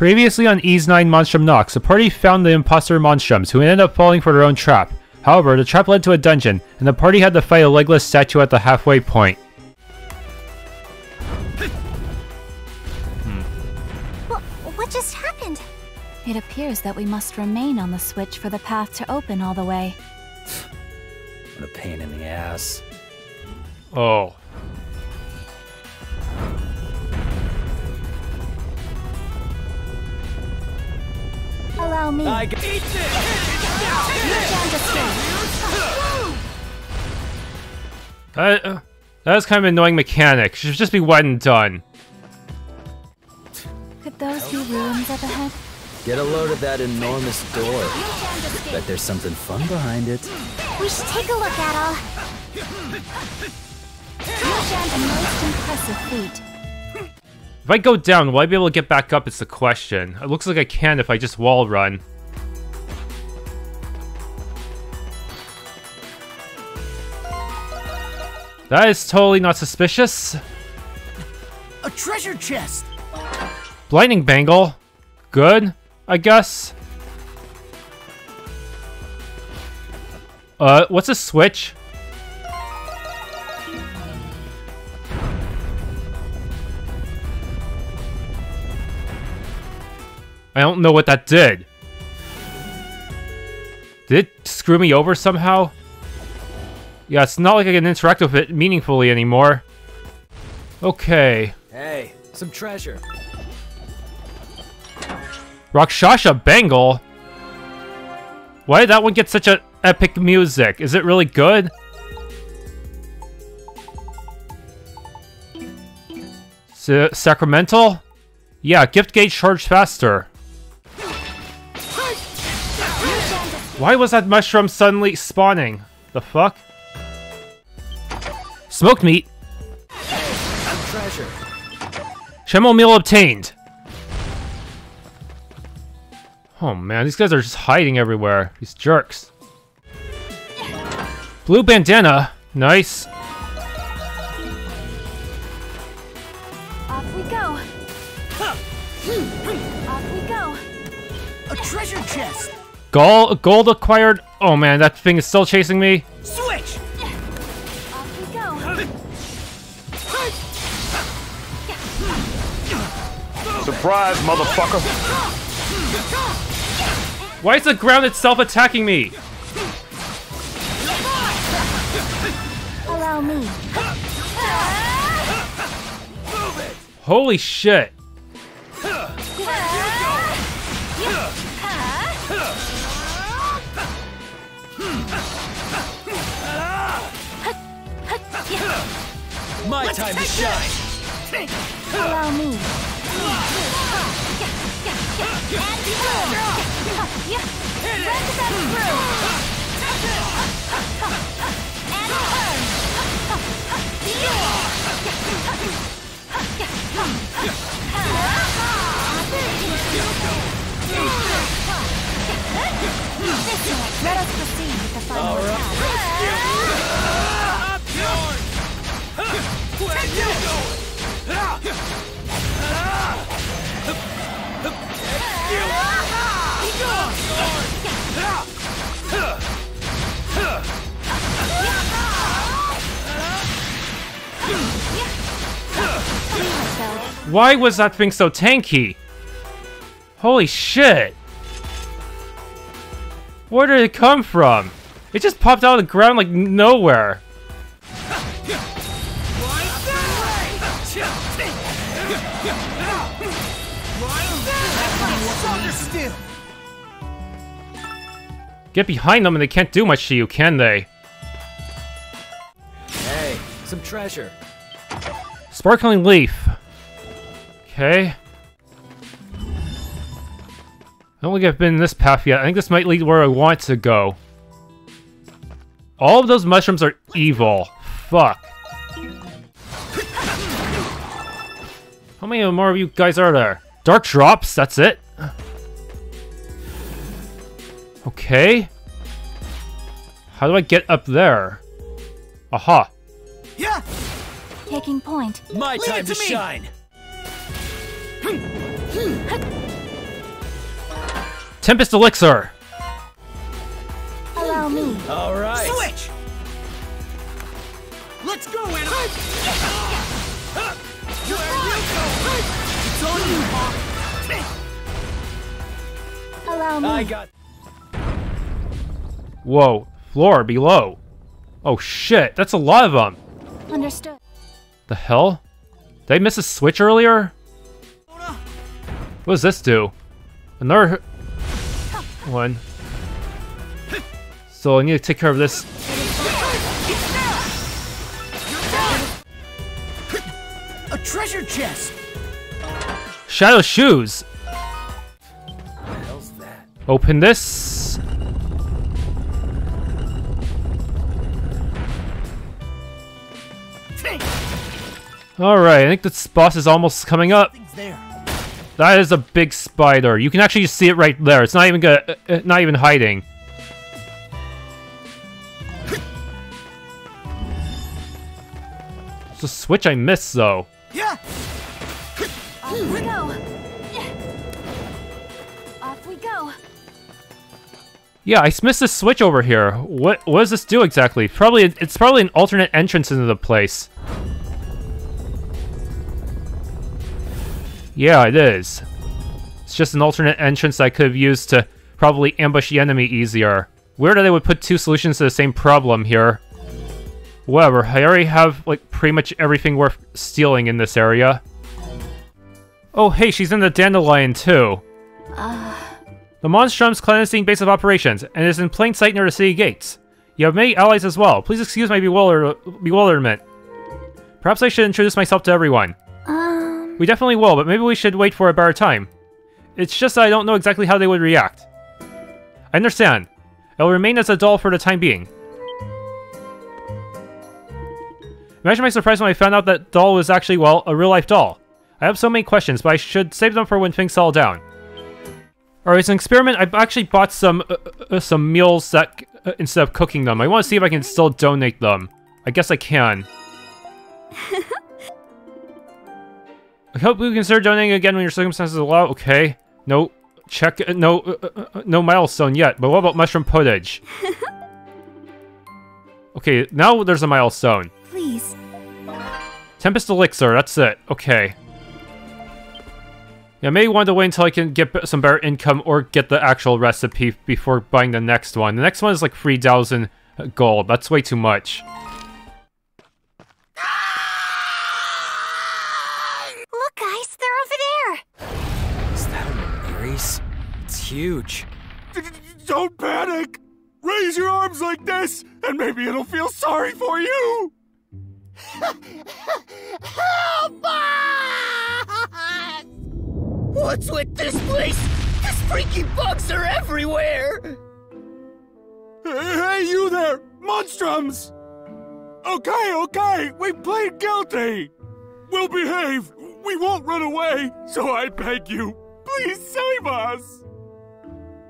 Previously on Ys IX Monstrum Nox, the party found the imposter monstrums, who ended up falling for their own trap. However, the trap led to a dungeon, and the party had to fight a legless statue at the halfway point. What just happened? It appears that we must remain on the switch for the path to open all the way. What a pain in the ass. Oh. Allow me. That was kind of an annoying mechanic. Should just be one and done. Could those be ruins up ahead? Get a load of that enormous door. Bet there's something fun behind it. We should take a look, Adol. A most impressive feat. If I go down, will I be able to get back up is the question. It looks like I can if I just wall run. That is totally not suspicious. A treasure chest! Blinding bangle. Good, I guess. What's a switch? I don't know what that did. Did it screw me over somehow? Yeah, it's not like I can interact with it meaningfully anymore. Okay. Hey, some treasure. Rakshasa Bangle? Why did that one get such a epic music? Is it really good? Sacramental? Yeah, gift gauge charged faster. Why was that mushroom suddenly spawning? The fuck? Smoked meat. Treasure. Shemo meal obtained. Oh man, these guys are just hiding everywhere. These jerks. Blue bandana. Nice. Off we go. Off we go. A treasure chest! Gold acquired. Oh man, that thing is still chasing me. Switch! Off we go. Surprise, motherfucker! Why is the ground itself attacking me? Allow me. Holy shit. My time to shine. Allow me. Let us proceed with the final attack. Where you going? Why was that thing so tanky? Holy shit. Where did it come from? It just popped out of the ground like nowhere. Get behind them and they can't do much to you, can they? Hey, some treasure. Sparkling leaf. Okay. I don't think I've been in this path yet. I think this might lead where I want to go. All of those mushrooms are evil. Fuck. How many more of you guys are there? Dark drops, that's it. Okay. How do I get up there? Aha. Yeah. Taking point. My time to shine. Tempest Elixir! Allow me. All right. Switch! Let's go, Anna! It's on you, Hawk! Allow me. I got. Whoa, floor below. Oh shit, that's a lot of them. Understood. The hell? Did I miss a switch earlier? What does this do? Another one. So I need to take care of this. A treasure chest! Shadow shoes! What the hell's that? Open this. Alright, I think this boss is almost coming up. Things there. That is a big spider. You can actually see it right there. It's not even not even hiding. It's a switch I missed though. Yeah! Off we go. Off we go. Yeah, I missed this switch over here. What does this do exactly? It's probably an alternate entrance into the place. Yeah, it is. It's just an alternate entrance I could have used to probably ambush the enemy easier. Weird that they would put two solutions to the same problem here. Whatever, I already have like pretty much everything worth stealing in this area. Oh hey, she's in the Dandelion too. The Monstrum's clandestine base of operations, and is in plain sight near the city gates. You have many allies as well. Please excuse my bewilderment. Perhaps I should introduce myself to everyone. We definitely will, but maybe we should wait for a better time. It's just that I don't know exactly how they would react. I understand. I will remain as a doll for the time being. Imagine my surprise when I found out that doll was actually, well, a real-life doll. I have so many questions, but I should save them for when things settle down. Alright, it's an experiment. I've actually bought some meals that, instead of cooking them. I want to see if I can still donate them. I guess I can. I hope you consider donating again when your circumstances allow. Okay. No. Check. No. No milestone yet. But what about mushroom pottage? Okay, now there's a milestone. Please. Tempest Elixir. That's it. Okay. Yeah, maybe want to wait until I can get some better income or get the actual recipe before buying the next one. The next one is like 3,000 gold. That's way too much. Look, guys, they're over there. Is that a Lemures? It's huge. Don't panic! Raise your arms like this, and maybe it'll feel sorry for you! Help us! What's with this place? These freaky bugs are everywhere! Hey, you there! Monstrums! Okay, we played guilty! We'll behave! We won't run away! So I beg you, please save us!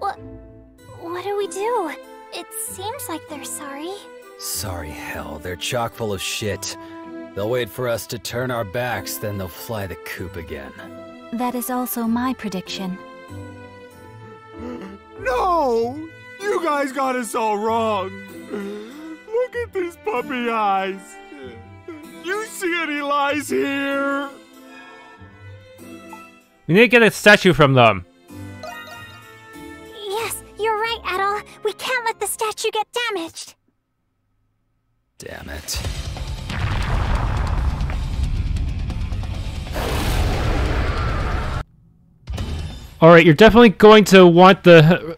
What do we do? It seems like they're sorry. Sorry, hell, they're chock full of shit. They'll wait for us to turn our backs, then they'll fly the coop again. That is also my prediction. No! You guys got us all wrong! Look at these puppy eyes! You see any lies here? We need to get a statue from them. Yes, you're right, Adol. We can't let the statue get damaged. Damn it. Alright, you're definitely going to want the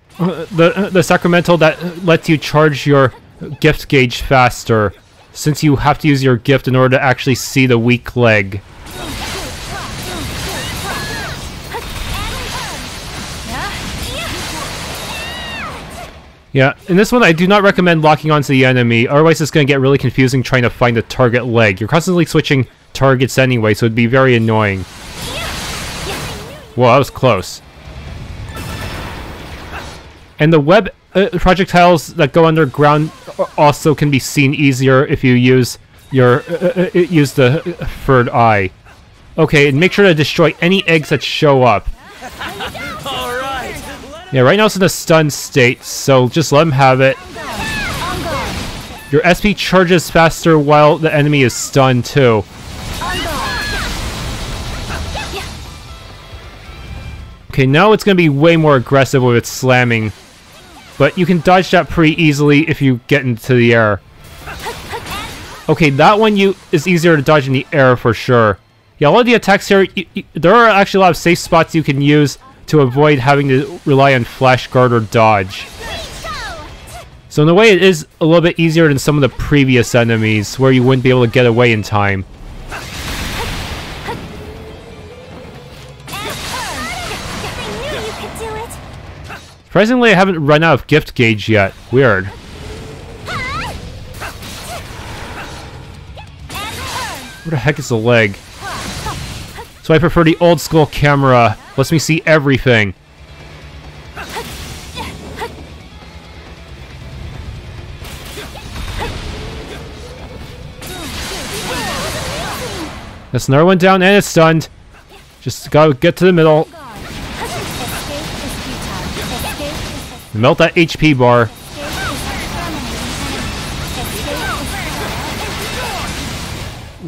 sacramental that lets you charge your gift gauge faster, since you have to use your gift in order to actually see the weak leg. Yeah, in this one I do not recommend locking onto the enemy, otherwise it's going to get really confusing trying to find the target leg. You're constantly switching targets anyway, so it'd be very annoying. Whoa, that was close. And the web projectiles that go underground also can be seen easier if you use your the third eye. Okay, and make sure to destroy any eggs that show up. Yeah, right now it's in a stun state, so just let him have it. Your SP charges faster while the enemy is stunned too. Okay, now it's going to be way more aggressive with its slamming. But you can dodge that pretty easily if you get into the air. Okay, that one is easier to dodge in the air for sure. Yeah, a lot of the attacks here, there are actually a lot of safe spots you can use to avoid having to rely on flash guard or dodge. So in a way, it is a little bit easier than some of the previous enemies, where you wouldn't be able to get away in time. Surprisingly, I haven't run out of gift gauge yet. Weird. Where the heck is the leg? So I prefer the old school camera. Lets me see everything. That's another one down and it's stunned. Just gotta get to the middle. Melt that HP bar.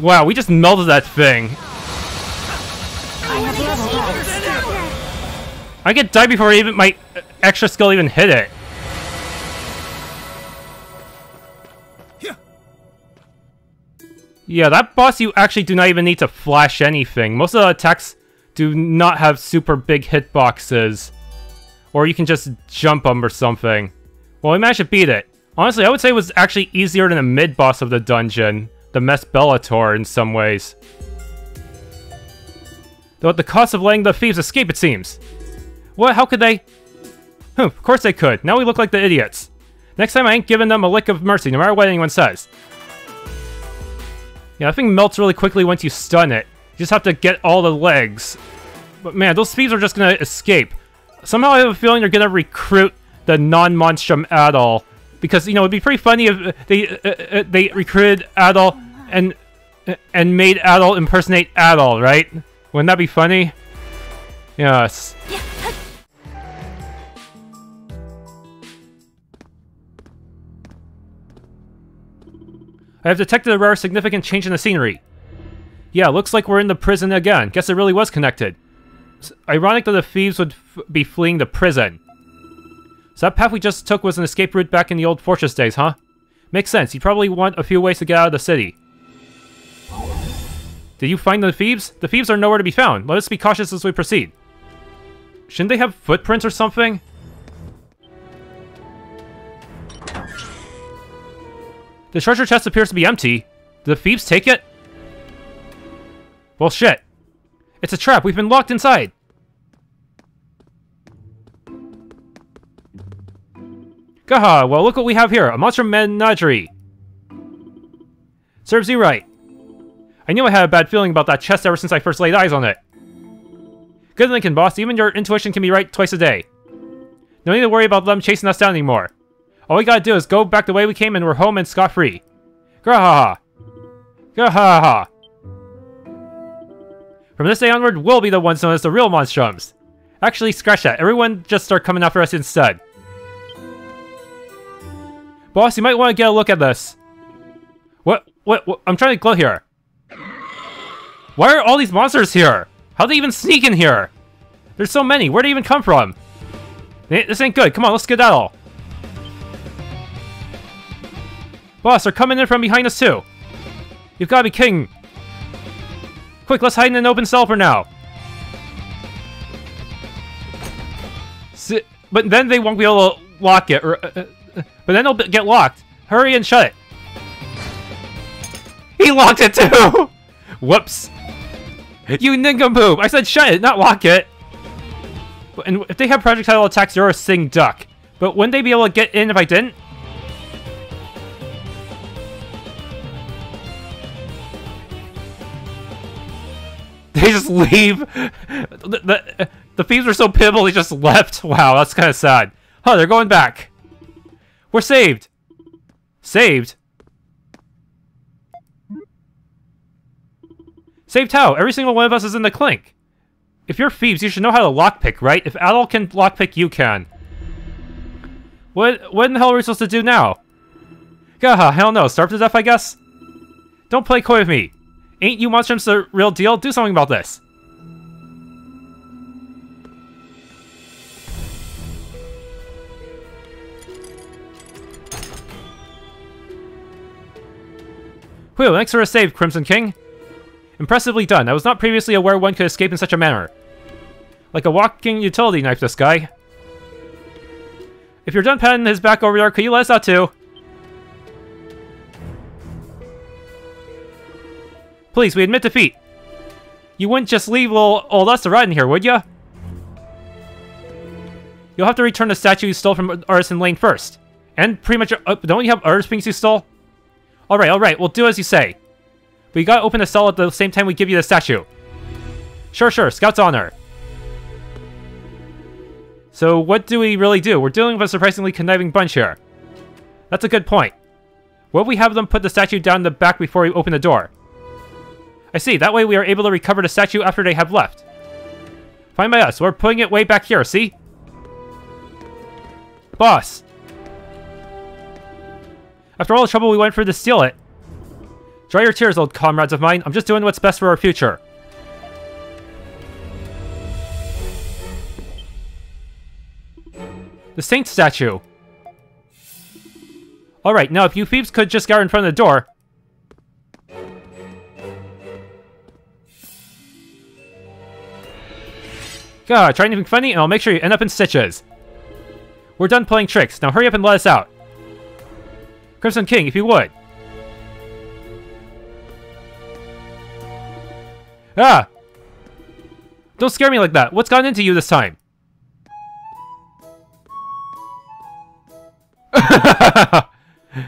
Wow, we just melted that thing. I get died before even my extra skill even hit it. Yeah, that boss you actually do not even need to flash anything. Most of the attacks do not have super big hitboxes. Or you can just jump them or something. Well, we managed to beat it. Honestly, I would say it was actually easier than the mid-boss of the dungeon. The Mess Bellator in some ways. Though at the cost of letting the thieves escape, it seems. What? How could they? Of course they could. Now we look like the idiots. Next time I ain't giving them a lick of mercy, no matter what anyone says. Yeah, that thing melts really quickly once you stun it. You just have to get all the legs. But man, those thieves are just gonna escape. Somehow I have a feeling they're gonna recruit the non-Monstrum Adol. Because, you know, it'd be pretty funny if they recruited Adol and made Adol impersonate Adol, right? Wouldn't that be funny? Yes. I have detected a rare significant change in the scenery. Yeah, looks like we're in the prison again. Guess it really was connected. It's ironic that the thieves would be fleeing the prison. So that path we just took was an escape route back in the old fortress days, huh? Makes sense. You probably want a few ways to get out of the city. Did you find the thieves? The thieves are nowhere to be found. Let us be cautious as we proceed. Shouldn't they have footprints or something? The treasure chest appears to be empty. Did the thieves take it? Well, shit. It's a trap. We've been locked inside. Gaha, well look what we have here. A monster menagerie. Serves you right. I knew I had a bad feeling about that chest ever since I first laid eyes on it. Good Lincoln, boss. Even your intuition can be right twice a day. No need to worry about them chasing us down anymore. All we gotta do is go back the way we came and we're home and scot-free. Grahaha. Grahaha. From this day onward, we'll be the ones known as the real Monstrums. Actually, scratch that. Everyone just start coming after us instead. Boss, you might want to get a look at this. What? I'm trying to glow here. Why are all these monsters here? How'd they even sneak in here? There's so many. Where'd they even come from? This ain't good. Come on, let's skedaddle. Boss, they're coming in from behind us too. You've got to be kidding. Quick, let's hide in an open cell for now. But then they won't be able to lock it, or... but then it'll get locked. Hurry and shut it. He locked it too! Whoops. You nincompoop! I said shut it, not lock it! And if they have projectile attacks, you're a sing duck. But wouldn't they be able to get in if I didn't? They just leave. The thieves were so pitiful they just left. Wow, that's kind of sad. Huh, they're going back. We're saved. Saved? Saved how? Every single one of us is in the clink. If you're thieves, you should know how to lockpick, right? If Adol can lockpick, you can. What in the hell are we supposed to do now? Gah, hell no. Starve to death, I guess? Don't play coy with me. Ain't you Monstrums the real deal? Do something about this. Whew, thanks for a save, Crimson King. Impressively done. I was not previously aware one could escape in such a manner. Like a walking utility knife, this guy. If you're done patting his back over there, could you let us out too? Please, we admit defeat. You wouldn't just leave little old us to rot in here, would ya? You'll have to return the statue you stole from Artisan Lane first. And pretty much, don't you have other things you stole? Alright, we'll do as you say. But you gotta open the cell at the same time we give you the statue. Sure, Scout's honor. So what do we really do? We're dealing with a surprisingly conniving bunch here. That's a good point. What if we have them put the statue down the back before we open the door? I see, that way we are able to recover the statue after they have left. Fine by us, we're putting it way back here, see? Boss! After all the trouble we went through to steal it. Dry your tears, old comrades of mine. I'm just doing what's best for our future. The Saint statue. Alright, now if you thieves could just get in front of the door. God, try anything funny and I'll make sure you end up in stitches. We're done playing tricks. Now hurry up and let us out. Crimson King, if you would. Ah! Don't scare me like that. What's gotten into you this time?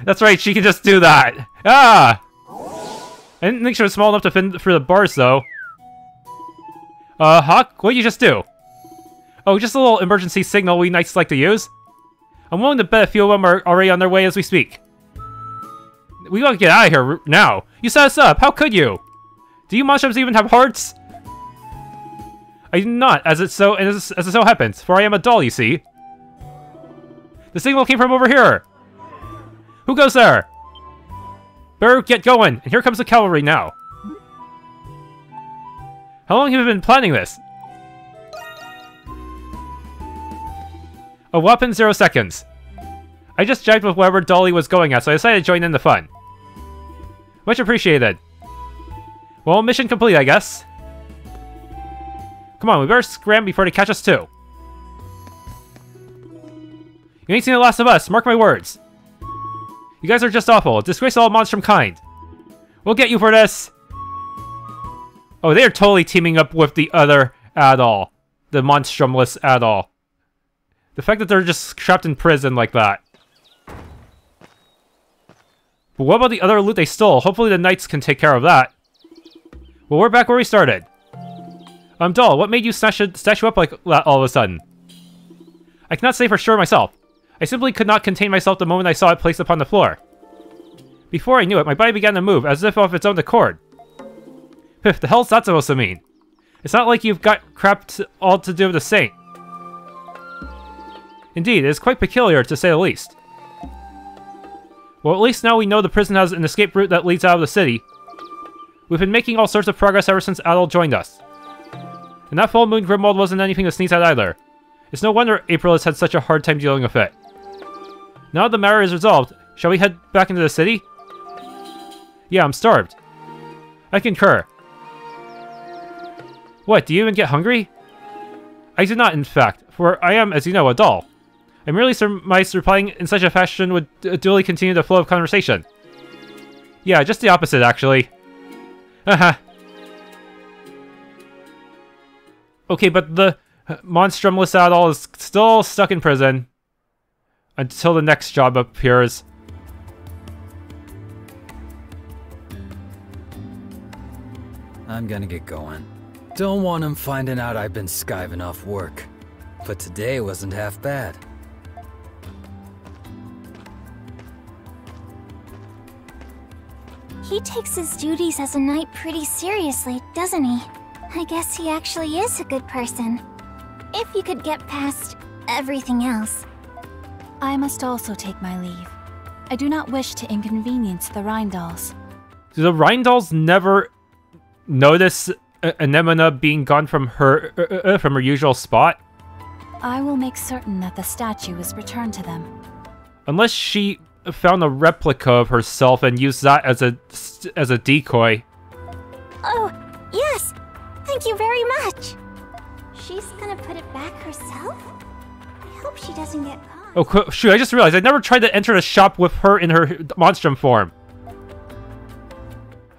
That's right, she can just do that. Ah! I didn't think she was small enough to fit through the bars, though. Hawk, what did you just do? Oh, just a little emergency signal we knights like to use. I'm willing to bet a few of them are already on their way as we speak. We gotta get out of here now. You set us up. How could you? Do you Monstrums even have hearts? I do not, as it so happens, for I am a doll, you see. The signal came from over here. Who goes there? Better get going, and here comes the cavalry now. How long have you been planning this? A whopping 0 seconds. I just jived with wherever Dolly was going at, so I decided to join in the fun. Much appreciated. Well, mission complete, I guess. Come on, we better scram before they catch us too. You ain't seen the last of us, mark my words. You guys are just awful, disgrace all Monstrum kind. We'll get you for this. Oh, they are totally teaming up with the other Adol. The Monstrumless Adol. The fact that they're just trapped in prison like that. But what about the other loot they stole? Hopefully the knights can take care of that. Well, we're back where we started. Doll, what made you snatch a statue up like that all of a sudden? I cannot say for sure myself. I simply could not contain myself the moment I saw it placed upon the floor. Before I knew it, my body began to move, as if of its own accord. Piff, the hell's that supposed to mean? It's not like you've got crap all to do with the Saint. Indeed, it is quite peculiar, to say the least. Well, at least now we know the prison has an escape route that leads out of the city. We've been making all sorts of progress ever since Adol joined us. And that full moon Grimwald wasn't anything to sneeze at either. It's no wonder Aprilis had such a hard time dealing with it. Now that the matter is resolved, shall we head back into the city? Yeah, I'm starved. I concur. What, do you even get hungry? I do not, in fact, for I am, as you know, a doll. I merely surmised replying in such a fashion would duly continue the flow of conversation. Yeah, just the opposite, actually. Haha. Okay, but the Monstrumless Adol is still stuck in prison. Until the next job appears. I'm gonna get going. Don't want him finding out I've been skiving off work. But today wasn't half bad. He takes his duties as a knight pretty seriously, doesn't he? I guess he actually is a good person. If you could get past everything else. I must also take my leave. I do not wish to inconvenience the Rijndaels. Do the Rijndaels never notice Anemone being gone from her usual spot? I will make certain that the statue is returned to them. Unless she found a replica of herself and used that as a decoy. Oh, yes! Thank you very much! She's gonna put it back herself? I hope she doesn't get caught. Oh, shoot, I just realized I never tried to enter the shop with her in her Monstrum form.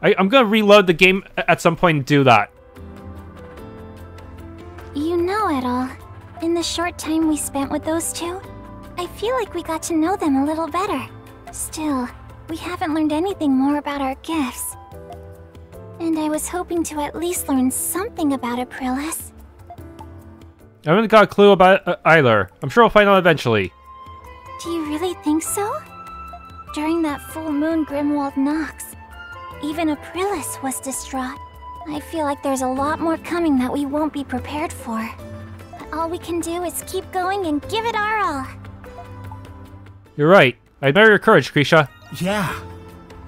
I'm gonna reload the game at some point and do that. You know, Adol, in the short time we spent with those two, I feel like we got to know them a little better. Still, we haven't learned anything more about our gifts. And I was hoping to at least learn something about Aprilis. I haven't got a clue about it either. I'm sure we'll find out eventually. Do you really think so? During that full moon Grimwald Nox, even Aprilis was distraught. I feel like there's a lot more coming that we won't be prepared for. But all we can do is keep going and give it our all. You're right. I admire your courage, Krisha. Yeah.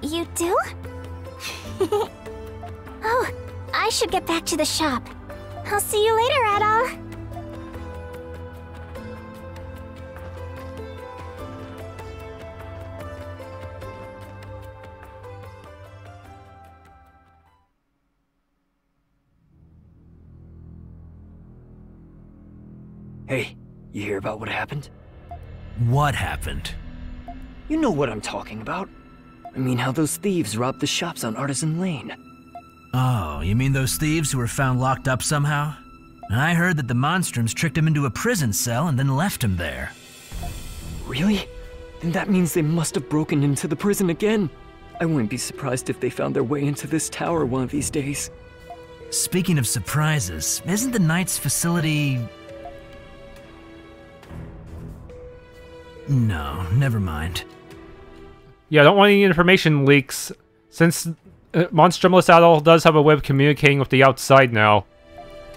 You do? Oh, I should get back to the shop. I'll see you later, Adol. Hey, you hear about what happened? What happened? You know what I'm talking about. I mean how those thieves robbed the shops on Artisan Lane. Oh, you mean those thieves who were found locked up somehow? I heard that the Monstrums tricked him into a prison cell and then left him there. Really? Then that means they must have broken into the prison again. I wouldn't be surprised if they found their way into this tower one of these days. Speaking of surprises, isn't the Knight's facility... No, never mind. Yeah, I don't want any information leaks, since Monstrumless Adol does have a way of communicating with the outside now.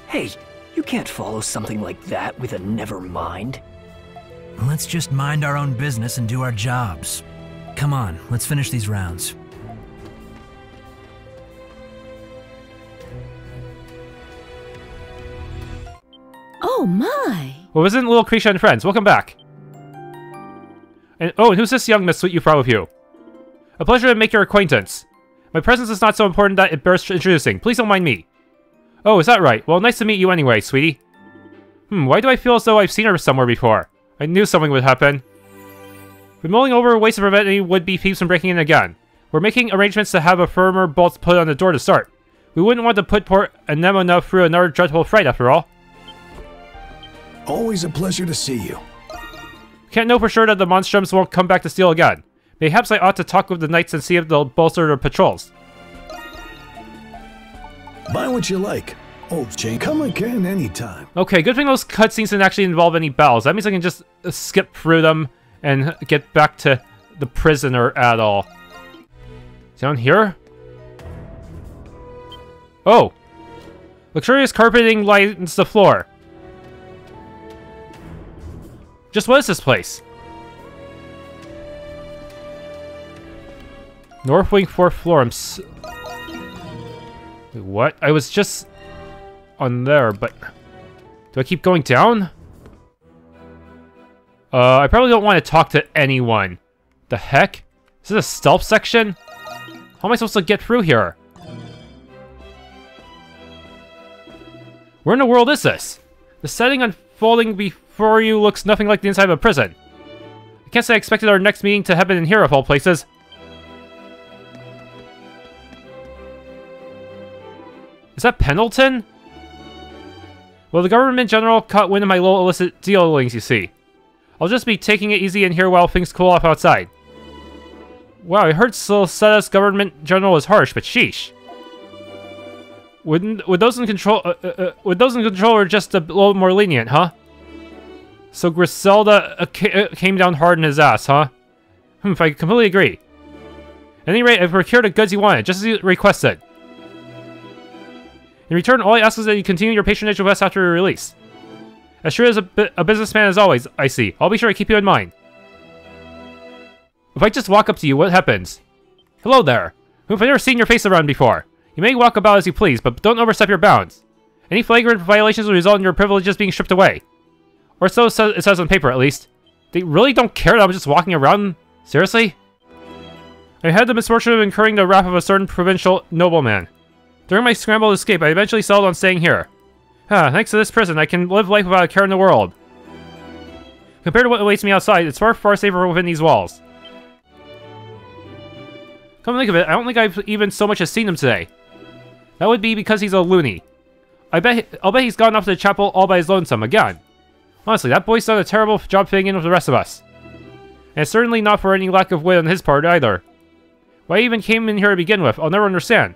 Hey, you can't follow something like that with a never mind. Let's just mind our own business and do our jobs. Come on, let's finish these rounds. Oh my! Well, isn't Little Krisha and friends? Welcome back. And who's this young Miss you brought with you? A pleasure to make your acquaintance. My presence is not so important that it bears introducing. Please don't mind me. Oh, is that right? Well, nice to meet you anyway, sweetie. Why do I feel as though I've seen her somewhere before? I knew something would happen. We're mulling over ways to prevent any would-be thieves from breaking in again. We're making arrangements to have a firmer bolt put on the door to start. We wouldn't want to put poor Anemone through another dreadful fright, after all. Always a pleasure to see you. Can't know for sure that the Monstrums won't come back to steal again. Perhaps I ought to talk with the Knights and see if they'll bolster their patrols. Buy what you like. Oh, Jane, come again anytime. Okay, good thing those cutscenes didn't actually involve any battles. That means I can just skip through them and get back to the prisoner at all. Down here? Oh! Luxurious carpeting lines the floor. Just what is this place? North Wing 4th floor. Wait, what? I was just on there, but do I keep going down? I probably don't want to talk to anyone. The heck? Is this a stealth section? How am I supposed to get through here? Where in the world is this? The setting unfolding before you looks nothing like the inside of a prison. I can't say I expected our next meeting to happen in here of all places. Is that Pendleton? Well, the government general caught wind of my little illicit dealings, you see. I'll just be taking it easy in here while things cool off outside. Wow, I heard Silcetta's government general is harsh, but sheesh. Would those in control are just a little more lenient, huh? So Griselda came down hard in his ass, huh? I completely agree. At any rate, I've procured the goods you wanted, just as you requested. In return, all I ask is that you continue your patronage with us after your release. As sure as a businessman as always, I see. I'll be sure to keep you in mind. If I just walk up to you, what happens? Hello there. I've never seen your face around before. You may walk about as you please, but don't overstep your bounds. Any flagrant violations will result in your privileges being stripped away. Or so it says on paper, at least. They really don't care that I'm just walking around? Seriously? I had the misfortune of incurring the wrath of a certain provincial nobleman. During my scramble to escape, I eventually settled on staying here. Thanks to this prison, I can live life without a care in the world. Compared to what awaits me outside, it's far, far safer within these walls. Come to think of it, I don't think I've even so much as seen him today. That would be because he's a loony. I'll bet he's gone off to the chapel all by his lonesome again. Honestly, that boy's done a terrible job fitting in with the rest of us. And it's certainly not for any lack of wit on his part either. Why he even came in here to begin with, I'll never understand.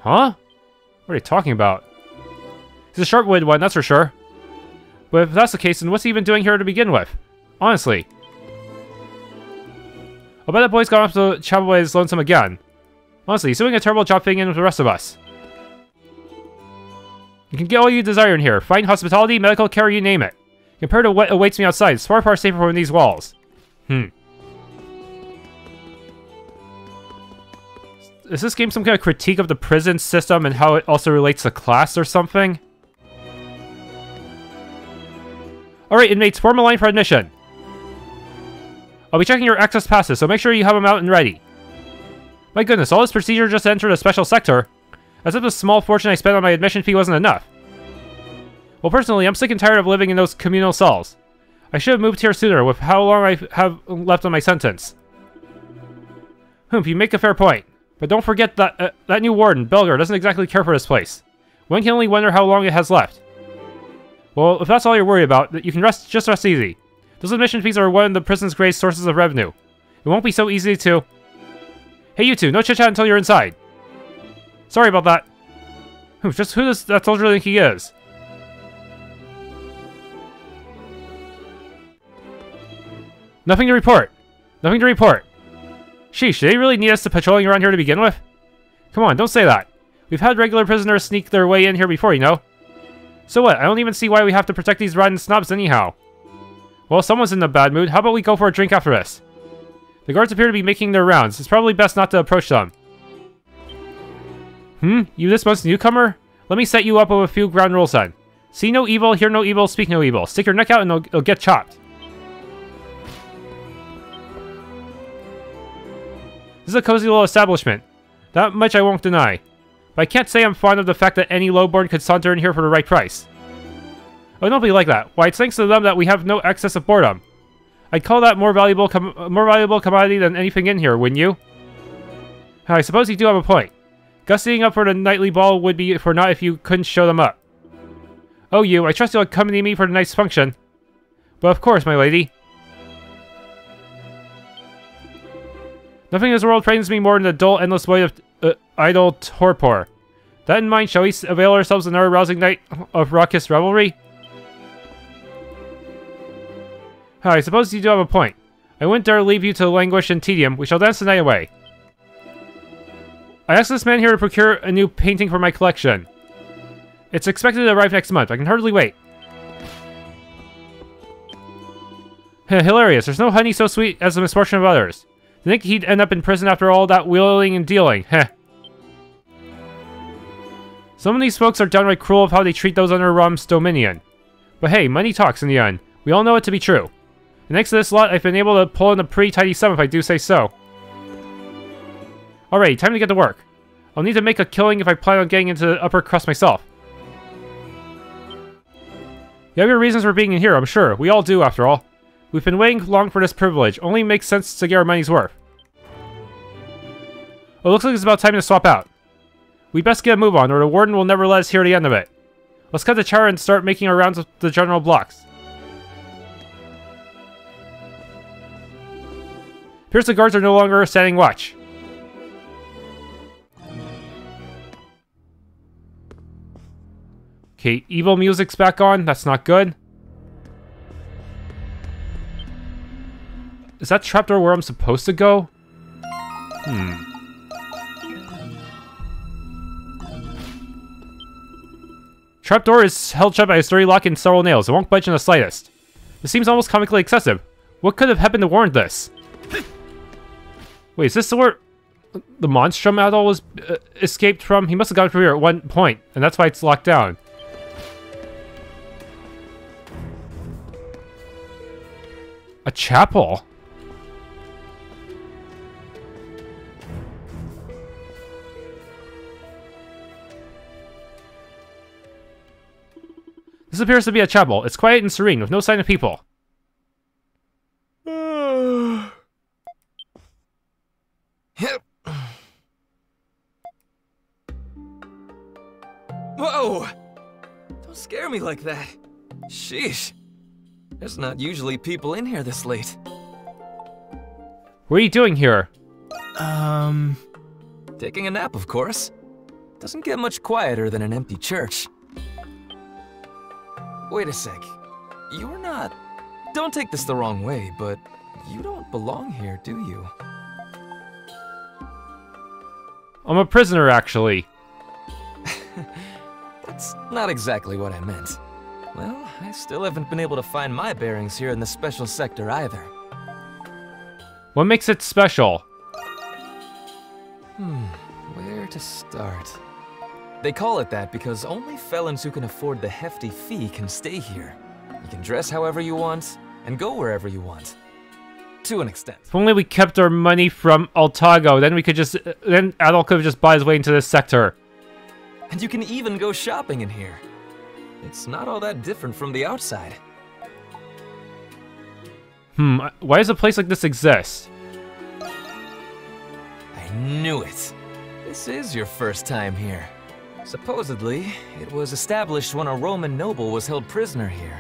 Huh? What are you talking about? He's a sharp-witted one, that's for sure. But if that's the case, then what's he even doing here to begin with? Honestly. I'll bet that boy's gone off to the chapel by his lonesome again. Honestly, he's doing a terrible job fitting in with the rest of us. You can get all you desire in here. Fine hospitality, medical care, you name it. Compared to what awaits me outside, it's far, far safer within these walls. Is this game some kind of critique of the prison system and how it also relates to class or something? Alright, inmates, form a line for admission. I'll be checking your access passes, so make sure you have them out and ready. My goodness, all this procedure just to enter a special sector? As if the small fortune I spent on my admission fee wasn't enough. Well, personally, I'm sick and tired of living in those communal cells. I should have moved here sooner with how long I have left on my sentence. You make a fair point. But don't forget that that new warden, Belger, doesn't exactly care for this place. One can only wonder how long it has left. Well, if that's all you're worried about, you can just rest easy. Those admission fees are one of the prison's greatest sources of revenue. It won't be so easy to... Hey, you two, no chit-chat until you're inside. Sorry about that. Just who does that soldier think he is? Nothing to report. Nothing to report. Sheesh, do they really need us to patrolling around here to begin with? Come on, don't say that. We've had regular prisoners sneak their way in here before, you know. So what? I don't even see why we have to protect these rotten snobs anyhow. Well, someone's in a bad mood. How about we go for a drink after this? The guards appear to be making their rounds. It's probably best not to approach them. You this month's newcomer? Let me set you up with a few ground rules then. See no evil, hear no evil, speak no evil. Stick your neck out and it'll get chopped. This is a cozy little establishment. That much I won't deny. But I can't say I'm fond of the fact that any lowborn could saunter in here for the right price. Oh, don't be like that. Why, it's thanks to them that we have no excess of boredom. I'd call that more valuable commodity than anything in here, wouldn't you? I suppose you do have a point. Gussying up for the nightly ball would be for naught if you couldn't show them up. Oh, you, I trust you'll accompany me for the night's function. But of course, my lady. Nothing in this world frightens me more than the dull, endless void of idle torpor. That in mind, shall we avail ourselves of another rousing night of raucous revelry? I suppose you do have a point. I wouldn't dare leave you to languish in tedium. We shall dance the night away. I asked this man here to procure a new painting for my collection. It's expected to arrive next month. I can hardly wait. Hilarious. There's no honey so sweet as the misfortune of others. To think he'd end up in prison after all that wheeling and dealing. Heh. Some of these folks are downright cruel of how they treat those under Romn's dominion. But hey, money talks in the end. We all know it to be true. And thanks to this lot, I've been able to pull in a pretty tidy sum if I do say so. Alright, time to get to work. I'll need to make a killing if I plan on getting into the upper crust myself. You have your reasons for being in here, I'm sure. We all do, after all. We've been waiting long for this privilege. Only makes sense to get our money's worth. Well, it looks like it's about time to swap out. We best get a move on, or the warden will never let us hear the end of it. Let's cut the chatter and start making our rounds of the general blocks. Appears the guards are no longer standing watch. Okay, evil music's back on. That's not good. Is that trapdoor where I'm supposed to go? Trapdoor is held shut by a sturdy lock and several nails. It won't budge in the slightest. This seems almost comically excessive. What could have happened to warrant this? Wait, is this where the Monstrum Adol was escaped from? He must have got through here at one point, and that's why it's locked down. A chapel? This appears to be a chapel. It's quiet and serene, with no sign of people. Whoa! Don't scare me like that. Sheesh. There's not usually people in here this late. What are you doing here? Taking a nap, of course. Doesn't get much quieter than an empty church. Wait a sec. You're not... Don't take this the wrong way, but you don't belong here, do you? I'm a prisoner, actually. That's not exactly what I meant. Well, I still haven't been able to find my bearings here in the special sector either. What makes it special? Where to start? They call it that because only felons who can afford the hefty fee can stay here. You can dress however you want, and go wherever you want. To an extent. If only we kept our money from Altago, then we could just... Then Adol could just buy his way into this sector. And you can even go shopping in here. It's not all that different from the outside. Why does a place like this exist? I knew it. This is your first time here. Supposedly, it was established when a Roman noble was held prisoner here.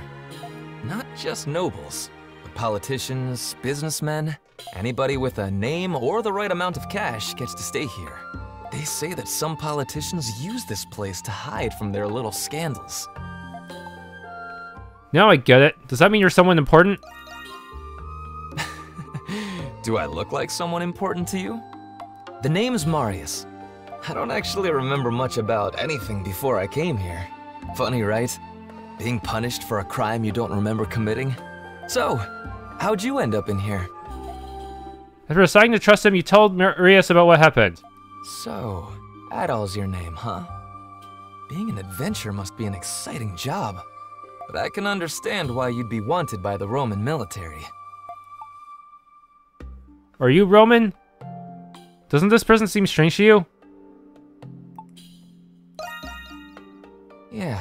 Not just nobles, but politicians, businessmen, anybody with a name or the right amount of cash gets to stay here. They say that some politicians use this place to hide from their little scandals. Now I get it. Does that mean you're someone important? Do I look like someone important to you? The name's Marius. I don't actually remember much about anything before I came here. Funny, right? Being punished for a crime you don't remember committing. So, how'd you end up in here? After deciding to trust him, you told Marius about what happened. So, Adol's your name, huh? Being an adventurer must be an exciting job. But I can understand why you'd be wanted by the Roman military. Are you Roman? Doesn't this person seem strange to you? Yeah.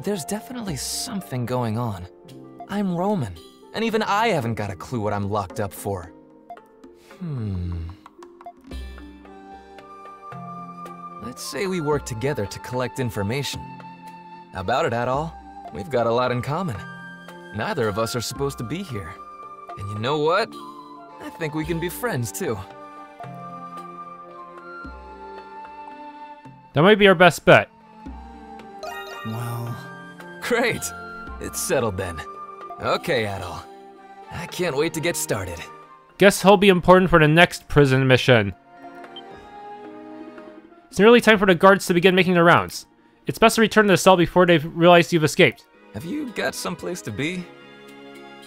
There's definitely something going on. I'm Roman, and even I haven't got a clue what I'm locked up for. Let's say we work together to collect information. How about it, Adol? We've got a lot in common. Neither of us are supposed to be here. And you know what? I think we can be friends, too. That might be our best bet. Well... Great! It's settled then. Okay, Adol. I can't wait to get started. Guess he'll be important for the next prison mission. It's nearly time for the guards to begin making their rounds. It's best to return to the cell before they've realized you've escaped. Have you got someplace to be?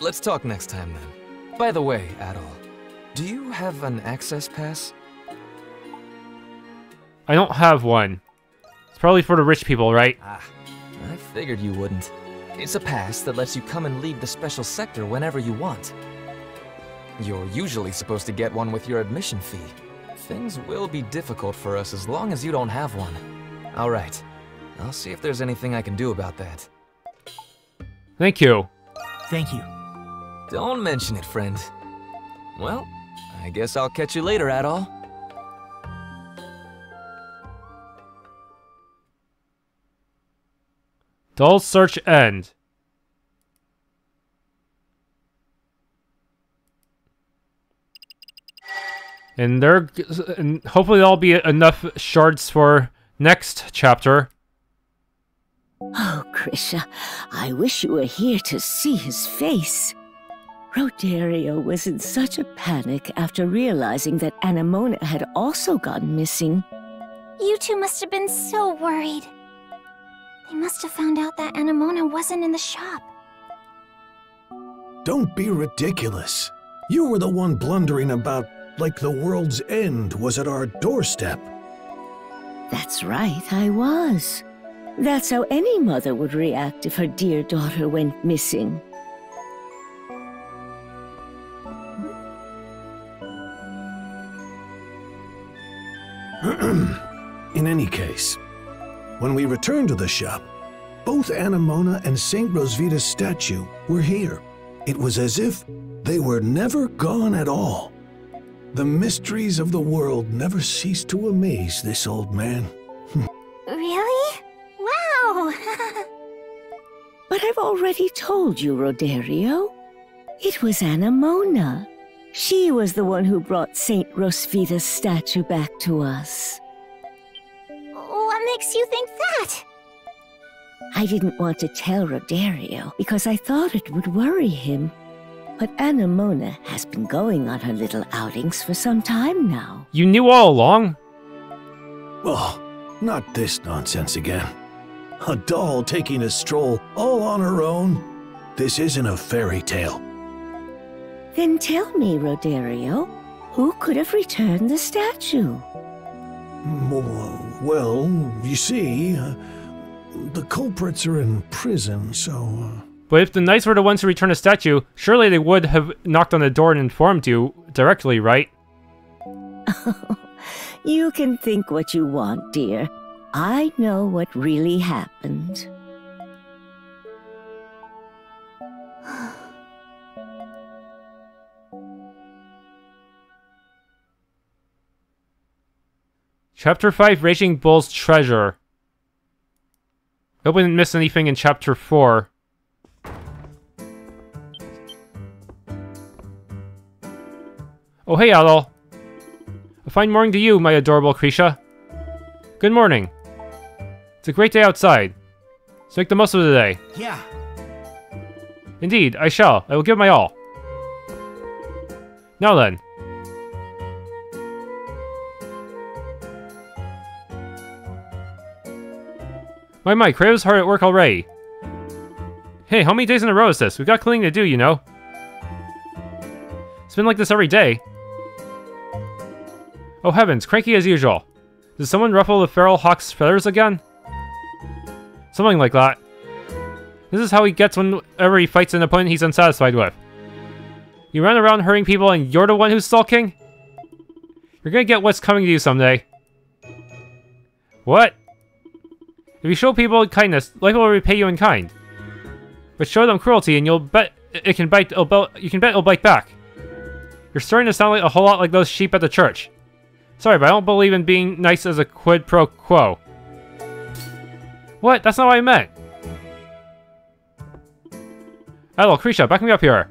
Let's talk next time then. By the way, Adol, do you have an access pass? I don't have one. It's probably for the rich people, right? I figured you wouldn't. It's a pass that lets you come and leave the special sector whenever you want. You're usually supposed to get one with your admission fee. Things will be difficult for us as long as you don't have one. Alright, I'll see if there's anything I can do about that. Thank you. Thank you. Don't mention it, friend. Well, I guess I'll catch you later, Adol. Dull search end. And hopefully there'll be enough shards for next chapter. Oh, Krisha, I wish you were here to see his face. Rodario was in such a panic after realizing that Anemona had also gone missing. You two must have been so worried. They must have found out that Anemona wasn't in the shop. Don't be ridiculous. You were the one blundering about like the world's end was at our doorstep. That's right, I was. That's how any mother would react if her dear daughter went missing. In any case, when we returned to the shop, both Anemona and St. Rosvita's statue were here. It was as if they were never gone at all. The mysteries of the world never cease to amaze this old man. Really? Wow! But I've already told you, Roderio. It was Anemona. She was the one who brought St. Rosvita's statue back to us. What makes you think that? I didn't want to tell Roderio because I thought it would worry him. But Anemona has been going on her little outings for some time now. You knew all along? Oh, not this nonsense again. A doll taking a stroll all on her own? This isn't a fairy tale. Then tell me, Roderio, who could have returned the statue? Well, you see, the culprits are in prison, so... But if the knights were the ones who returned the statue, surely they would have knocked on the door and informed you directly, right? You can think what you want, dear. I know what really happened. Chapter 5, Raging Bull's Treasure. Hope we didn't miss anything in Chapter 4. Oh hey, Adol. A fine morning to you, my adorable Krisha. Good morning. It's a great day outside, so make the most of the day. Yeah. Indeed, I shall. I will give my all. Now then. My, Kratos hard at work already. Hey, how many days in a row is this? We've got cleaning to do, you know. It's been like this every day. Oh heavens, cranky as usual. Did someone ruffle the feral hawk's feathers again? Something like that. This is how he gets whenever he fights an opponent he's unsatisfied with. You run around hurting people and you're the one who's sulking? You're gonna get what's coming to you someday. What? If you show people kindness, life will repay you in kind. But show them cruelty and you'll bet it can bite. You can bet it'll bite back. You're starting to sound like a whole lot like those sheep at the church. Sorry, but I don't believe in being nice as a quid pro quo. What? That's not what I meant. Adol, Krisha, back me up here.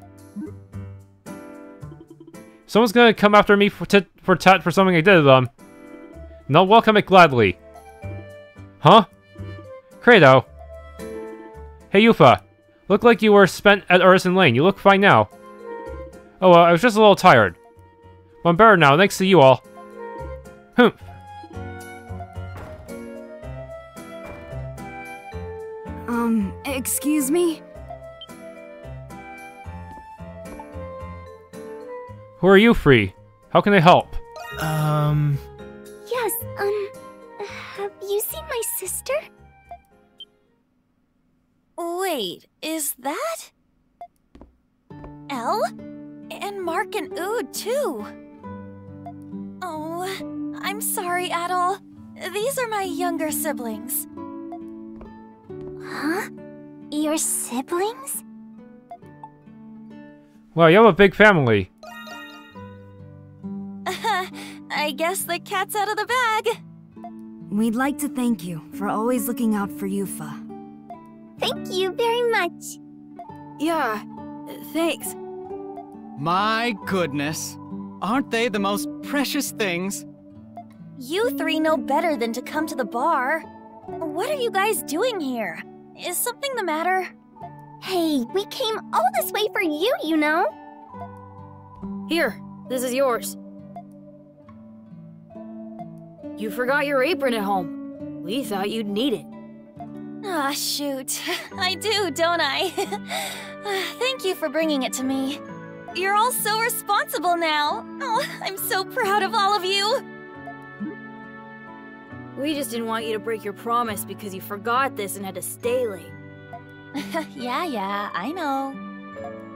Someone's gonna come after me for tat for something I did to them. And I'll welcome it gladly. Huh? Credo. Hey, Yufa. Looked like you were spent at Artisan Lane. You look fine now. Oh, well, I was just a little tired. But I'm better now, thanks to you all. Humph. Excuse me? Who are you, Free? How can I help? Yes, have you seen my sister? Wait, is that? Elle? And Mark and Ood, too. Oh, I'm sorry, Adol. These are my younger siblings. Huh? Your siblings? Wow, you have a big family. I guess the cat's out of the bag. We'd like to thank you for always looking out for Yufa. Thank you very much. Yeah, thanks. My goodness. Aren't they the most precious things? You three know better than to come to the bar. What are you guys doing here? Is something the matter? Hey, we came all this way for you, you know? Here, this is yours. You forgot your apron at home. We thought you'd need it. Ah, shoot. I do, don't I? Thank you for bringing it to me. You're all so responsible now. Oh, I'm so proud of all of you. We just didn't want you to break your promise because you forgot this and had to stay late. Yeah, I know.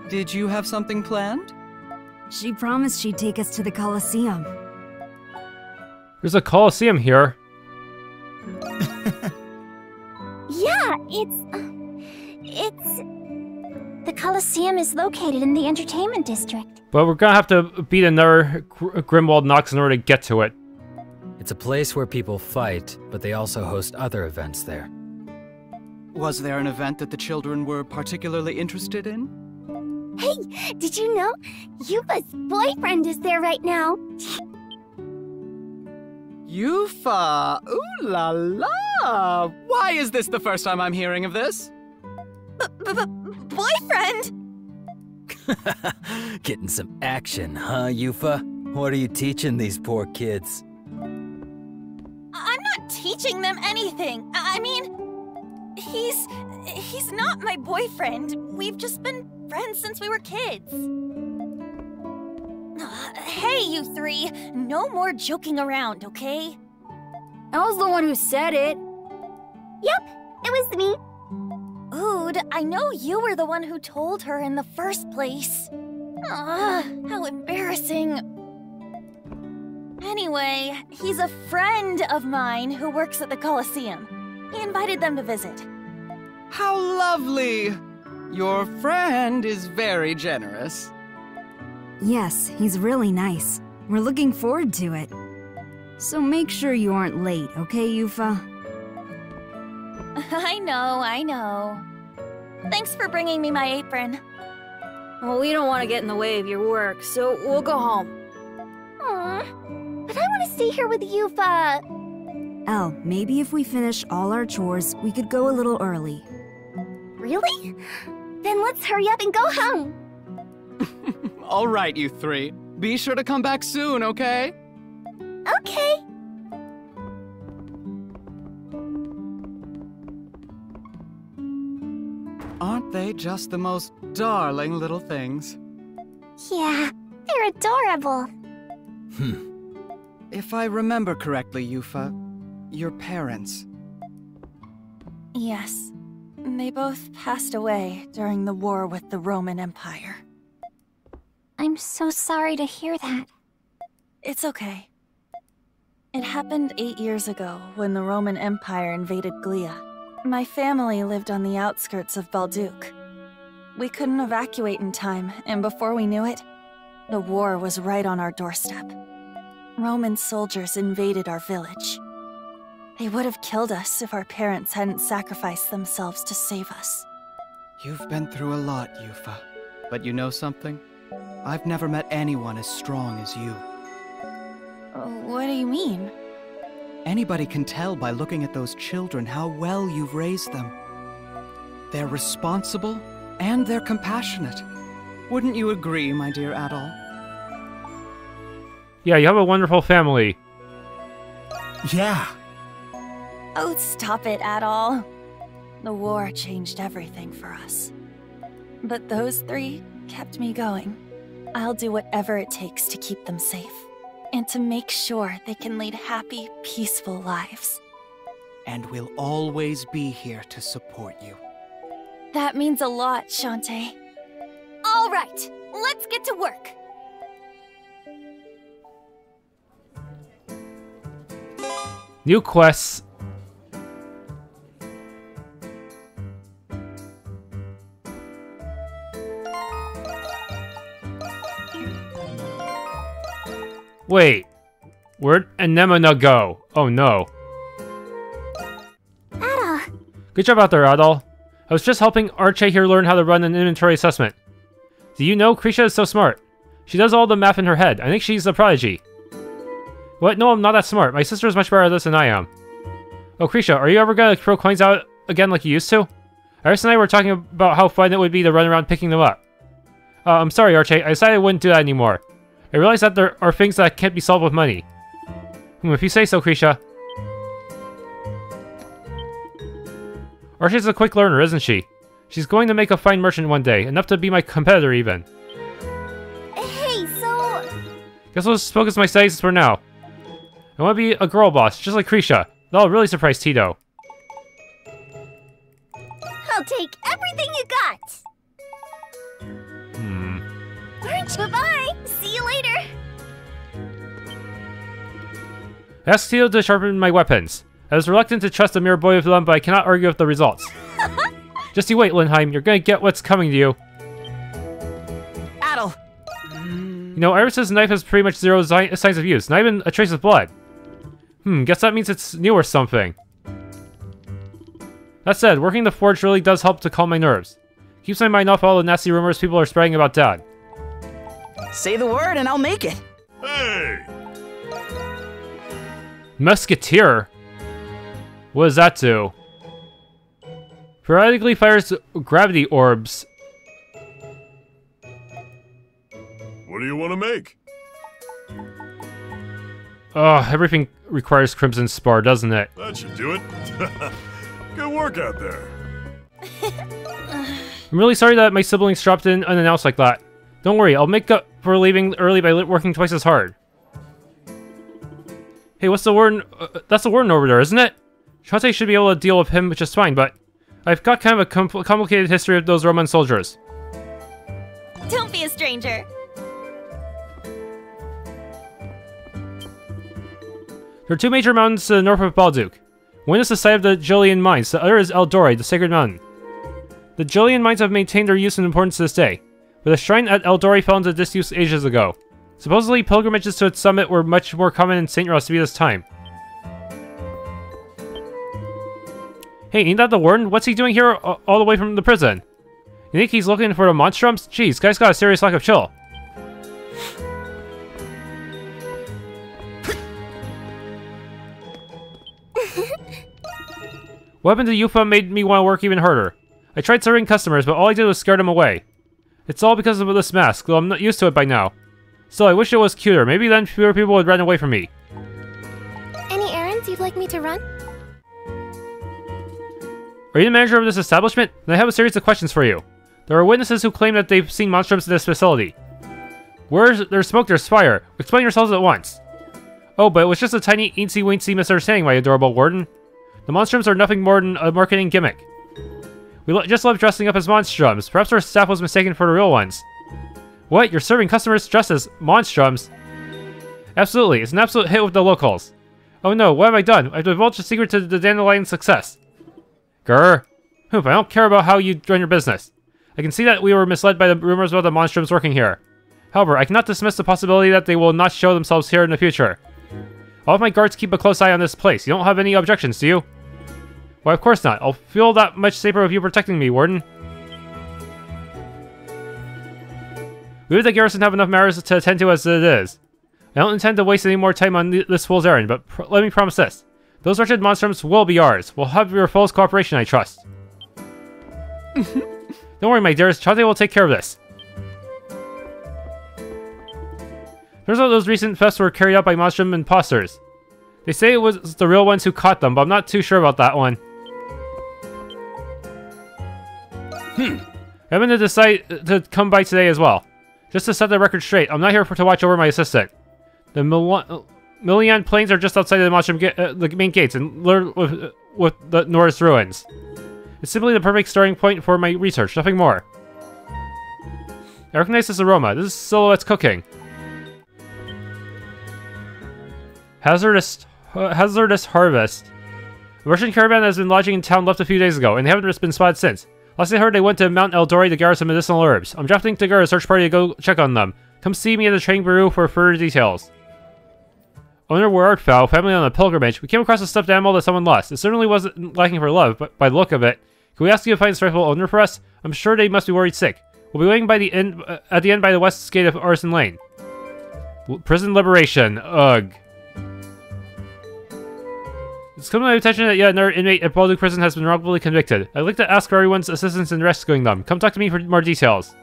Did you have something planned? She promised she'd take us to the Colosseum. There's a Colosseum here. Yeah, the Colosseum is located in the entertainment district. But we're gonna have to beat another Grimwald Nox in order to get to it. It's a place where people fight, but they also host other events there. Was there an event that the children were particularly interested in? Hey, did you know? Yufa's boyfriend is there right now. Yufa! Ooh la la! Why is this the first time I'm hearing of this? Boyfriend? Getting some action, huh, Yufa? What are you teaching these poor kids? I'm not teaching them anything. I mean, he's not my boyfriend. We've just been friends since we were kids. Hey, you three. No more joking around, okay? I was the one who said it. Yep, it was me. Ood, I know you were the one who told her in the first place. How embarrassing. Anyway, he's a friend of mine who works at the Colosseum. He invited them to visit. How lovely! Your friend is very generous. Yes, he's really nice. We're looking forward to it. So make sure you aren't late, okay, Yufa? I know. Thanks for bringing me my apron. Well, we don't want to get in the way of your work, so we'll go home. Aw, but I want to stay here with Yufa. Elle, maybe if we finish all our chores, we could go a little early. Really? Then let's hurry up and go home. All right, you three. Be sure to come back soon, okay? Okay. Aren't they just the most darling little things? Yeah, they're adorable. If I remember correctly, Yufa, your parents. Yes. They both passed away during the war with the Roman Empire. I'm so sorry to hear that. It's okay. It happened 8 years ago when the Roman Empire invaded Glia. My family lived on the outskirts of Balduq. We couldn't evacuate in time, and before we knew it, the war was right on our doorstep. Roman soldiers invaded our village. They would have killed us if our parents hadn't sacrificed themselves to save us. You've been through a lot, Yufa. But you know something? I've never met anyone as strong as you. What do you mean? Anybody can tell by looking at those children how well you've raised them. They're responsible, and they're compassionate. Wouldn't you agree, my dear Adol? Yeah, you have a wonderful family. Yeah. Oh, stop it, Adol. The war changed everything for us. But those three kept me going. I'll do whatever it takes to keep them safe. And to make sure they can lead happy, peaceful lives. And we'll always be here to support you. That means a lot, Shantae. All right, let's get to work. New quests. Wait, where'd Anemone go? Oh no. Adol. Good job out there, Adol. I was just helping Arche here learn how to run an inventory assessment. Do you know, Krisha is so smart. She does all the math in her head. I think she's a prodigy. What? No, I'm not that smart. My sister is much better at this than I am. Oh, Krisha, are you ever gonna throw coins out again like you used to? Iris and I were talking about how fun it would be to run around picking them up. I'm sorry, Arche. I decided I wouldn't do that anymore. I realize that there are things that can't be solved with money. If you say so, Krisha. Archie's a quick learner, isn't she? She's going to make a fine merchant one day, enough to be my competitor even. Hey, so... Guess I'll just focus my studies for now. I want to be a girl boss, just like Krisha. That'll really surprise Tito. I'll take everything you got! Bye-bye! See you later! I asked Tito to sharpen my weapons. I was reluctant to trust a mere boy of them, but I cannot argue with the results. Just you wait, Lindheim. You're gonna get what's coming to you. Adol! You know, Iris's knife has pretty much zero signs of use, not even a trace of blood. Guess that means it's new or something. That said, working the forge really does help to calm my nerves. Keeps my mind off all the nasty rumors people are spreading about Dad. Say the word and I'll make it. Hey! Musketeer? What does that do? Periodically fires gravity orbs. What do you want to make? Everything requires Crimson Spar, doesn't it? That should do it. Good work out there. I'm really sorry that my siblings dropped in unannounced like that. Don't worry, I'll make up for leaving early by working twice as hard. Hey, what's the warden? That's the warden over there, isn't it? Shantae should be able to deal with him just fine, but I've got kind of a complicated history of those Roman soldiers. Don't be a stranger. There are two major mountains to the north of Balduq. One is the site of the Jillian Mines, the other is Eldori, the Sacred Mountain. The Jillian Mines have maintained their use and importance to this day, but the shrine at Eldori fell into disuse ages ago. Supposedly, pilgrimages to its summit were much more common in St. Rosvita's time. Hey, ain't that the warden? What's he doing here all the way from the prison? You think he's looking for the monstrums? Jeez, guy's got a serious lack of chill. What happened to Yufa made me want to work even harder. I tried serving customers, but all I did was scare them away. It's all because of this mask, though I'm not used to it by now. Still, I wish it was cuter. Maybe then fewer people would run away from me. Any errands you'd like me to run? Are you the manager of this establishment? Then I have a series of questions for you. There are witnesses who claim that they've seen monstrums in this facility. Where's there's smoke, there's fire. Explain yourselves at once. Oh, but it was just a tiny, eensy-weensy misunderstanding, my adorable warden. The monstrums are nothing more than a marketing gimmick. We just love dressing up as monstrums. Perhaps our staff was mistaken for the real ones. What? You're serving customers dressed as monstrums? Absolutely. It's an absolute hit with the locals. Oh no, what have I done? I've divulged the secret to the Dandelion's success. Grr. I don't care about how you run your business. I can see that we were misled by the rumors about the monstrums working here. However, I cannot dismiss the possibility that they will not show themselves here in the future. All of my guards keep a close eye on this place. You don't have any objections, do you? Why, of course not. I'll feel that much safer with you protecting me, Warden. We at the garrison have enough matters to attend to as it is. I don't intend to waste any more time on this fool's errand, but let me promise this. Those wretched monstrums will be ours. We'll have your full cooperation, I trust. Don't worry, my dearest. Chante will take care of this. Turns out those recent thefts were carried out by monstrum imposters. They say it was the real ones who caught them, but I'm not too sure about that one. I'm going to decide to come by today as well. Just to set the record straight, I'm not here to watch over my assistant. The Milian Plains are just outside of the monstrum the main gates and lure with the Norse ruins. It's simply the perfect starting point for my research, nothing more. I recognize this aroma. This is Silhouette's cooking. Hazardous harvest. A Russian caravan that has been lodging in town left a few days ago, and they haven't been spotted since. Last I heard, they went to Mount Eldori to gather some medicinal herbs. I'm drafting together a search party to go check on them. Come see me at the training bureau for further details. Owner Warartfow, family on a pilgrimage. We came across a stuffed animal that someone lost. It certainly wasn't lacking for love, but by the look of it, can we ask you to find its rightful owner for us? I'm sure they must be worried sick. We'll be waiting by the end, at the end by the west gate of Arson Lane. Prison liberation. Ugh. It's come to my attention that yet another inmate at Balduq prison has been wrongfully convicted. I'd like to ask for everyone's assistance in rescuing them. Come talk to me for more details.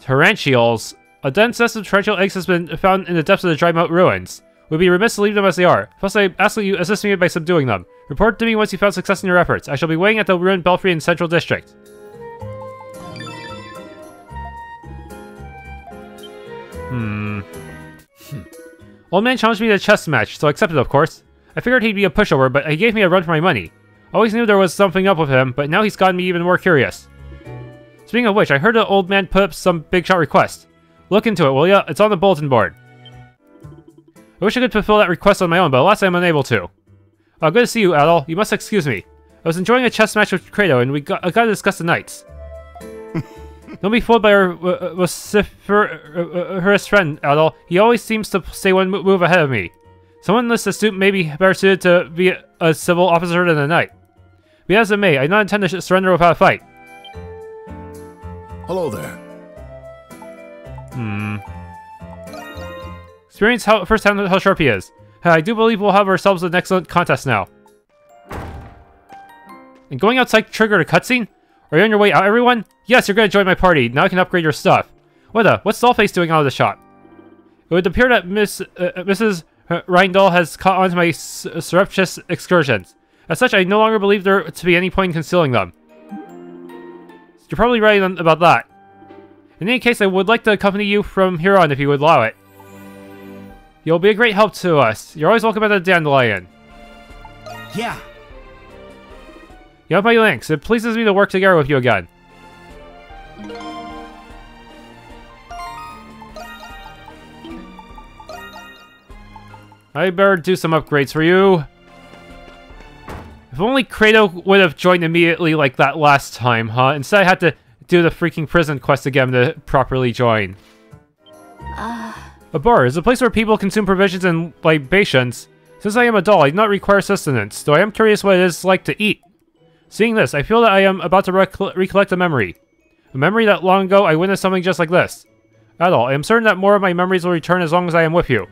Tarantulas. A dense nest of tarantula eggs has been found in the depths of the Dry Moat ruins. We'd be remiss to leave them as they are. Plus, I ask that you assist me by subduing them. Report to me once you found success in your efforts. I shall be waiting at the ruined belfry in Central District. Old man challenged me to a chess match, so I accepted, of course. I figured he'd be a pushover, but he gave me a run for my money. I always knew there was something up with him, but now he's gotten me even more curious. Speaking of which, I heard the old man put up some big shot request. Look into it, will ya? It's on the bulletin board. I wish I could fulfill that request on my own, but alas, I'm unable to. Good to see you, Adol. You must excuse me. I was enjoying a chess match with Credo, and I gotta discuss the knights. Don't be fooled by our vociferous friend, Adol. He always seems to stay one move ahead of me. Someone this astute may be better suited to be a civil officer than a knight. Be as it may, I do not intend to surrender without a fight. Hello there. Experience firsthand how sharp he is. I do believe we'll have ourselves an excellent contest now. And going outside triggered a cutscene? Are you on your way out, everyone? Yes, you're going to join my party. Now I can upgrade your stuff. What's Dollface doing out of the shop? It would appear that Mrs. Rijndaels has caught on to my surreptitious excursions. As such, I no longer believe there to be any point in concealing them. You're probably right about that. In any case, I would like to accompany you from here on if you would allow it. You'll be a great help to us. You're always welcome at the Dandelion. Yeah. You have my links. It pleases me to work together with you again. I better do some upgrades for you. If only Credo would have joined immediately like that last time, huh? Instead I had to do the freaking prison quest again to properly join. A bar is a place where people consume provisions and libations. Since I am a doll, I do not require sustenance, though I am curious what it is like to eat. Seeing this, I feel that I am about to recollect a memory. A memory that long ago I witnessed something just like this. Adol, I am certain that more of my memories will return as long as I am with you.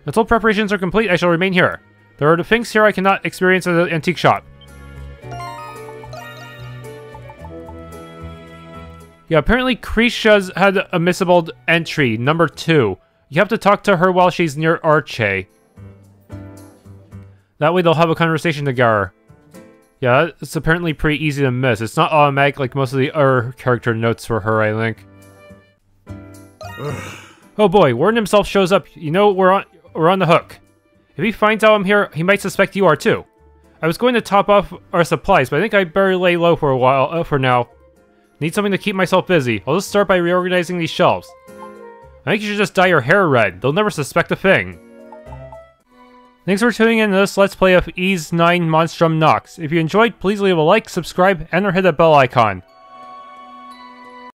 Until preparations are complete, I shall remain here. There are the things here I cannot experience at the antique shop. Yeah, apparently Krisha's had a missable entry, number 2. You have to talk to her while she's near Arche. That way they'll have a conversation together. Yeah, it's apparently pretty easy to miss. It's not automatic like most of the other character notes for her, I think. Oh boy, Warden himself shows up. You know, we're on the hook. If he finds out I'm here, he might suspect you are too. I was going to top off our supplies, but I think I better lay low for a while, for now. Need something to keep myself busy. I'll just start by reorganizing these shelves. I think you should just dye your hair red. They'll never suspect a thing. Thanks for tuning in to this Let's Play of Ys IX Monstrum Nox. If you enjoyed, please leave a like, subscribe, and or hit that bell icon.